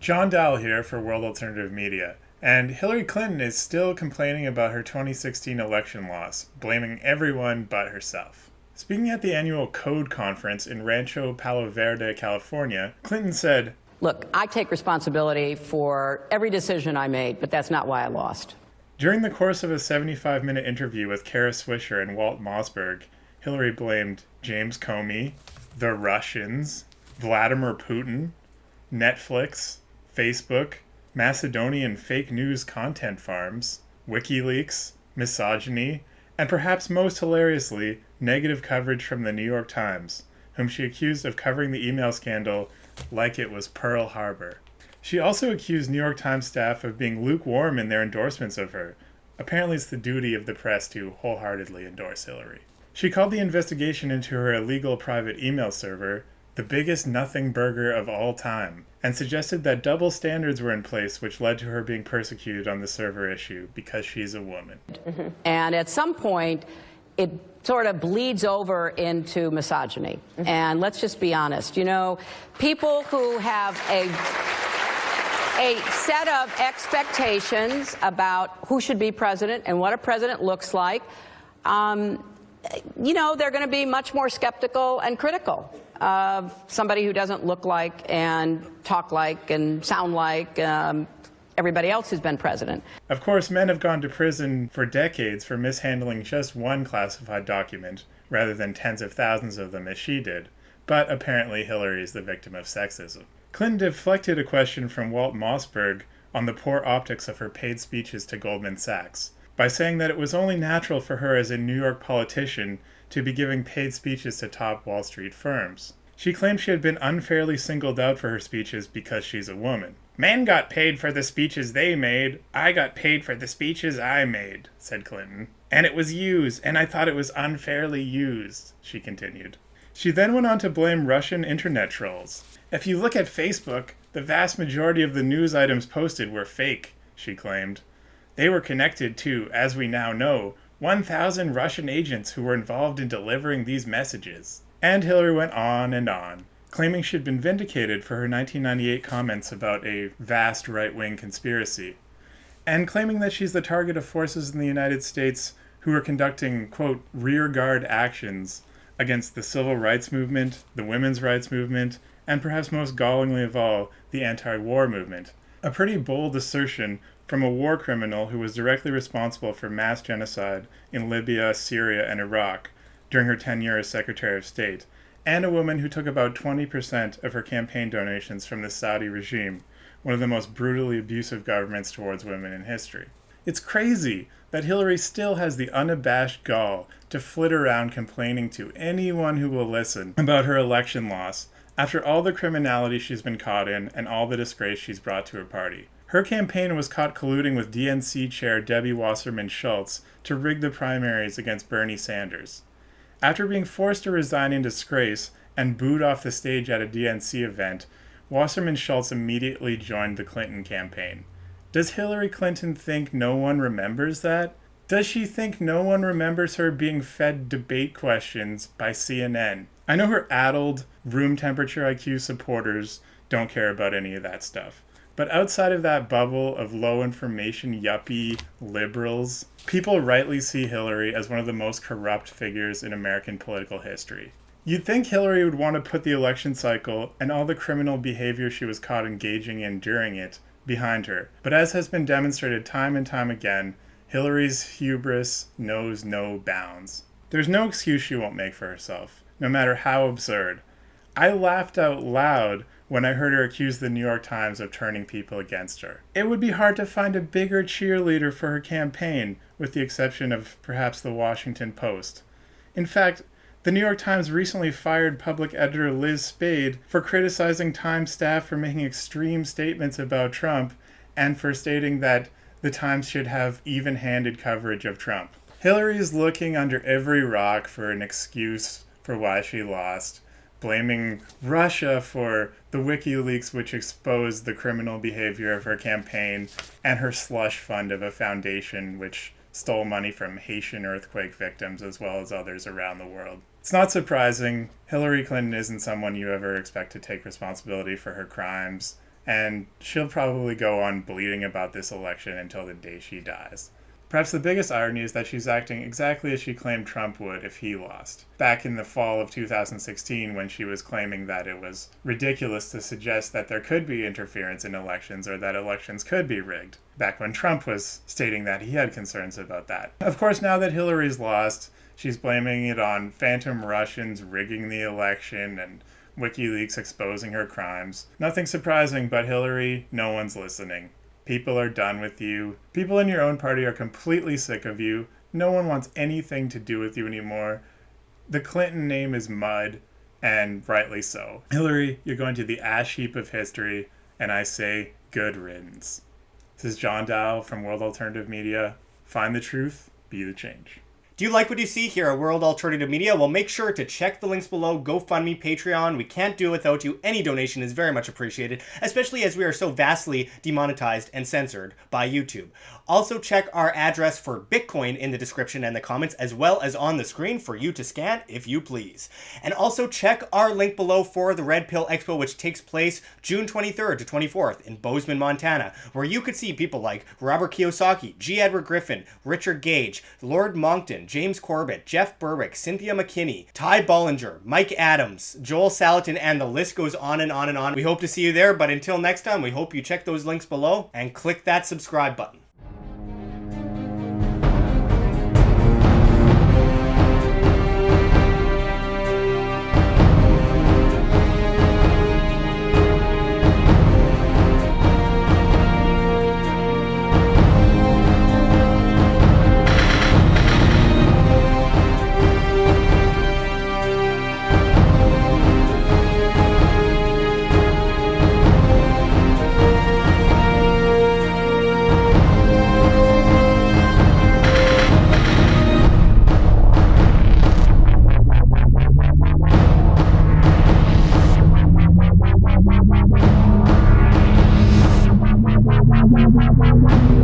John Doull here for World Alternative Media. And Hillary Clinton is still complaining about her 2016 election loss, blaming everyone but herself. Speaking at the annual Code conference in Rancho Palo Verde, California, Clinton said, "Look, I take responsibility for every decision I made, but that's not why I lost." During the course of a 75-minute interview with Kara Swisher and Walt Mossberg, Hillary blamed James Comey, the Russians, Vladimir Putin, Netflix, Facebook, Macedonian fake news content farms, WikiLeaks, misogyny, and perhaps most hilariously, negative coverage from the New York Times, whom she accused of covering the email scandal like it was Pearl Harbor. She also accused New York Times staff of being lukewarm in their endorsements of her. Apparently it's the duty of the press to wholeheartedly endorse Hillary. She called the investigation into her illegal private email server the biggest nothing burger of all time, and suggested that double standards were in place which led to her being persecuted on the server issue because she's a woman. And at some point, it sort of bleeds over into misogyny. And let's just be honest, people who have a set of expectations about who should be president and what a president looks like, they're going to be much more skeptical and critical of somebody who doesn't look like and talk like and sound like everybody else who's been president. Of course, men have gone to prison for decades for mishandling just one classified document, rather than tens of thousands of them as she did. But apparently Hillary is the victim of sexism. Clinton deflected a question from Walt Mossberg on the poor optics of her paid speeches to Goldman Sachs by saying that it was only natural for her as a New York politician to be giving paid speeches to top Wall Street firms. She claimed she had been unfairly singled out for her speeches because she's a woman. "Men got paid for the speeches they made. I got paid for the speeches I made," said Clinton. "And it was used, and I thought it was unfairly used," she continued. She then went on to blame Russian internet trolls. "If you look at Facebook, the vast majority of the news items posted were fake," she claimed. "They were connected to, as we now know, 1,000 Russian agents who were involved in delivering these messages." And Hillary went on, claiming she'd been vindicated for her 1998 comments about a vast right-wing conspiracy, and claiming that she's the target of forces in the United States who are conducting, quote, rearguard actions against the civil rights movement, the women's rights movement, and perhaps most gallingly of all, the anti-war movement. A pretty bold assertion from a war criminal who was directly responsible for mass genocide in Libya, Syria, and Iraq during her tenure as Secretary of State, and a woman who took about 20% of her campaign donations from the Saudi regime, one of the most brutally abusive governments towards women in history. It's crazy that Hillary still has the unabashed gall to flit around complaining to anyone who will listen about her election loss after all the criminality she's been caught in and all the disgrace she's brought to her party. Her campaign was caught colluding with DNC chair Debbie Wasserman Schultz to rig the primaries against Bernie Sanders. After being forced to resign in disgrace and booed off the stage at a DNC event, Wasserman Schultz immediately joined the Clinton campaign. Does Hillary Clinton think no one remembers that? Does she think no one remembers her being fed debate questions by CNN? I know her addled, room temperature IQ supporters don't care about any of that stuff. But outside of that bubble of low information yuppie liberals, people rightly see Hillary as one of the most corrupt figures in American political history. You'd think Hillary would want to put the election cycle and all the criminal behavior she was caught engaging in during it behind her. But as has been demonstrated time and time again, Hillary's hubris knows no bounds. There's no excuse she won't make for herself, no matter how absurd. I laughed out loud when I heard her accuse the New York Times of turning people against her. It would be hard to find a bigger cheerleader for her campaign, with the exception of perhaps the Washington Post. In fact, the New York Times recently fired public editor Liz Spade for criticizing Times staff for making extreme statements about Trump and for stating that the Times should have even-handed coverage of Trump. Hillary is looking under every rock for an excuse for why she lost, blaming Russia for the WikiLeaks which exposed the criminal behavior of her campaign and her slush fund of a foundation which stole money from Haitian earthquake victims as well as others around the world. It's not surprising. Hillary Clinton isn't someone you ever expect to take responsibility for her crimes, and she'll probably go on bleeding about this election until the day she dies. Perhaps the biggest irony is that she's acting exactly as she claimed Trump would if he lost. Back in the fall of 2016, when she was claiming that it was ridiculous to suggest that there could be interference in elections or that elections could be rigged. Back when Trump was stating that he had concerns about that. Of course, now that Hillary's lost, she's blaming it on phantom Russians rigging the election and WikiLeaks exposing her crimes. Nothing surprising, but Hillary, no one's listening. People are done with you. People in your own party are completely sick of you. No one wants anything to do with you anymore. The Clinton name is mud, and rightly so. Hillary, you're going to the ash heap of history, and I say good riddance. This is John Doull from World Alternative Media. Find the truth, be the change. Do you like what you see here at World Alternative Media? Well, make sure to check the links below. GoFundMe, Patreon. We can't do it without you. Any donation is very much appreciated, especially as we are so vastly demonetized and censored by YouTube. Also, check our address for Bitcoin in the description and the comments, as well as on the screen for you to scan if you please. And also check our link below for the Red Pill Expo, which takes place June 23rd to 24th in Bozeman, Montana, where you could see people like Robert Kiyosaki, G. Edward Griffin, Richard Gage, Lord Monckton, James Corbett, Jeff Berwick, Cynthia McKinney, Ty Bollinger, Mike Adams, Joel Salatin, and the list goes on and on and on. We hope to see you there, but until next time, we hope you check those links below and click that subscribe button. Thank you.